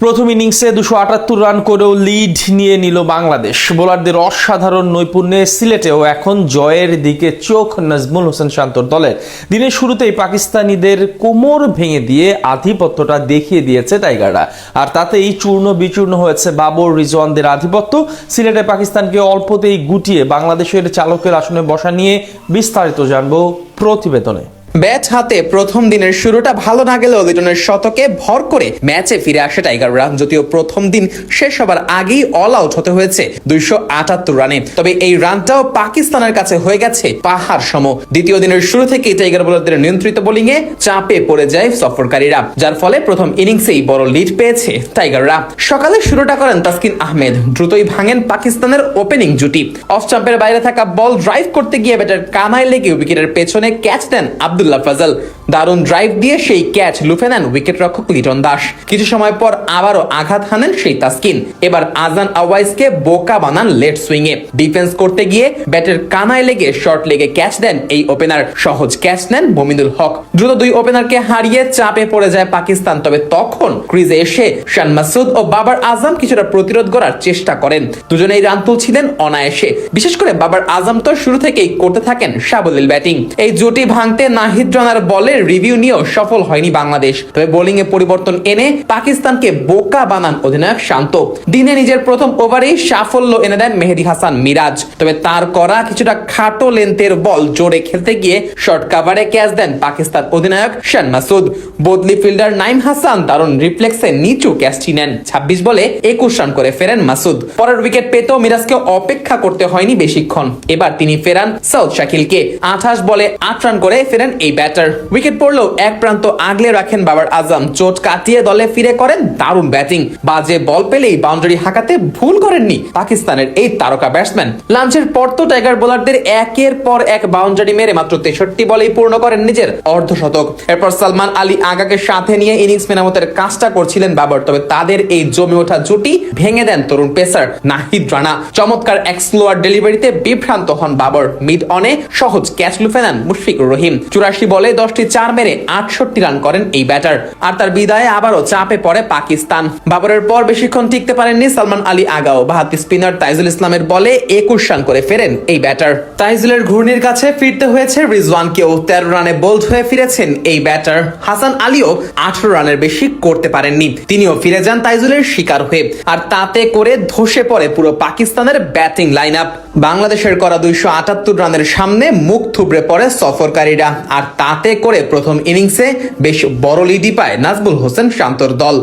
প্রথম ইনিংসে 278 রান করেও লিড নিয়ে নিল বাংলাদেশ। বোলারদের অসাধারণ নৈপুণ্যে সিলেটেও এখন জয়ের দিকে চোখ নাজমুল হোসেন শান্তর দলের। দিনের শুরুতেই পাকিস্তানিদের কোমর ভেঙে দিয়ে আধিপত্যটা দেখিয়ে দিয়েছে টাইগাররা, আর তাতেই চূর্ণ বিচূর্ণ হয়েছে বাবর রিজওয়ানদের আধিপত্য। সিলেটে পাকিস্তানকে অল্পতেই গুটিয়ে বাংলাদেশের চালকের আসনে বসা নিয়ে বিস্তারিত জানবো প্রতিবেদনে। ব্যাট হাতে প্রথম দিনের শুরুটা ভালো না গেলেও লিটনের শতকে ভর করে ম্যাচে ফিরে আসে টাইগাররা। যদিও প্রথম দিন শেষ হবার আগেই অল আউট হতে হয়েছে 278 রানে, তবে এই রানটাও পাকিস্তানের কাছে হয়ে গেছে পাহাড় সম। দ্বিতীয় দিনের শুরু থেকেই টাইগার বোলারদের নিয়ন্ত্রিত বোলিংয়ে চাপে পড়ে যায় সফরকারীরা, যার ফলে প্রথম ইনিংসেই বড় লিড পেয়েছে টাইগাররা। সকালে শুরুটা করেন তাসকিন আহমেদ, দ্রুতই ভাঙেন পাকিস্তানের ওপেনিং জুটি। অফ স্টাম্পের বাইরে থাকা বল ড্রাইভ করতে গিয়ে ব্যাটের কানায় লেগে উইকেটের পেছনে ক্যাচ দেন আব্দুল্লাহ ফাজল। দারুণ ড্রাইভ দিয়ে সেই ক্যাচ লুফে নেন উইকেট রক্ষক লিটন দাস। কিছু সময় পর আবারও আঘাত হানেন সেই তাসকিন। এবার আজান আওয়াইজকে বোকা বানান লেট সুইংয়ে। ডিফেন্স করতে গিয়ে ব্যাটের কানায় লেগে শর্ট লেগে ক্যাচ দেন এই ওপেনার। সহজ ক্যাচ নেন মমিনুল হক। দ্রুত দুই ওপেনারকে হারিয়ে চাপে পড়ে যায় পাকিস্তান, তবে তখন ক্রিজে এসে শান মাসুদ ও বাবার আজম কিছুটা প্রতিরোধ করার চেষ্টা করেন। দুজনেই রান তুলছিলেন অনায়াসে। বিশেষ করে বাবার আজম তো শুরু থেকেই করতে থাকেন সাবলীল ব্যাটিং। এই জুটি ভাঙতে নাহিদ রানার বলের রিভিউ নিয়েও সফল হয়নি বাংলাদেশ, তবে বোলিং এ পরিবর্তন এনে পাকিস্তানকে বোকা বানান অধিনায়ক শান্ত। দিনে নিজের প্রথম ওভারেই সাফল্য এনে দেন মেহেদী হাসান মিরাজ, তবে তার করা কিছুটা খাটো লেন্থের বল জোরে খেলতে গিয়ে শর্ট কাভারে ক্যাচ দেন পাকিস্তান অধিনায়ক শান মাসুদ। বদলি ফিল্ডার নাইম হাসান দারুণ রিফ্লেক্সে নিচু ক্যাচটি নেন। 26 বলে 21 রান করে ফেরেন মাসুদ। পরের উইকেট পেতেও মিরাজকে অপেক্ষা করতে হয়নি বেশিক্ষণ। এবার তিনি ফেরান সাউথ শাকিলকে। 28 বলে 8 রান করে ফেরেন এই ব্যাটার। উইকেট পড়লেও এক প্রান্ত আগলে রাখেন বাবার আজম। চোট কাটিয়ে দলে ফিরে করেন দারুণ ব্যাটিং। বাজে বল পেলেই বাউন্ডারি হাঁকাতে ভুল করেননি পাকিস্তানের এই তারকা ব্যাটসম্যান। লাঞ্চের পর তো টাইগার বোলারদের একের পর এক বাউন্ডারি মেরে মাত্র 63 বলেই পূর্ণ করেন নিজের অর্ধশতক। এরপর সালমান আলী আগাকে সাথে নিয়ে ইনিংস মেরামতের কাজটা করছিলেন বাবর, তবে তাদের এই জমে ওঠা জুটি ভেঙে দেন তরুণ পেসার নাহিদ রানা। চমৎকার এক স্লোয়ার ডেলিভারিতে বিভ্রান্ত হন বাবর। মিড অনে সহজ ক্যাচ লুফে নেন মুশফিকুর রহিম। 84 বলে 10টি 4 মেরে 68 রান করেন এই ব্যাটার। আর তার বিদায়ে আবারও চাপে পড়ে পাকিস্তান। বাবরের পর বেশিক্ষণ টিকতে পারেননি সালমান আলী আগাও। বাহাতি স্পিনার তাইজুল ইসলামের বলে 21 রান করে ফেরেন এই ব্যাটার। তাইজুলের ঘূর্ণির কাছে ফিরতে হয়েছে রিজওয়ানকেও। 13 রানে বোল্ড হয়ে ফিরেছেন এই ব্যাটার। হাসান আলীও 18 রানের বেশি করতে পারেননি, তিনিও ফিরে যান তাইজুলের শিকার হয়ে। আর তাতে করে ধসে পড়ে পুরো পাকিস্তানের ব্যাটিং লাইন আপ। বাংলাদেশের করা 278 রানের সামনে মুখ থুবড়ে পড়ে সফরকারীরা। আর তাতে করে প্রথম ইনিংসে বেশ বড় লিডই পায় নাজমুল হোসেন শান্তর দল।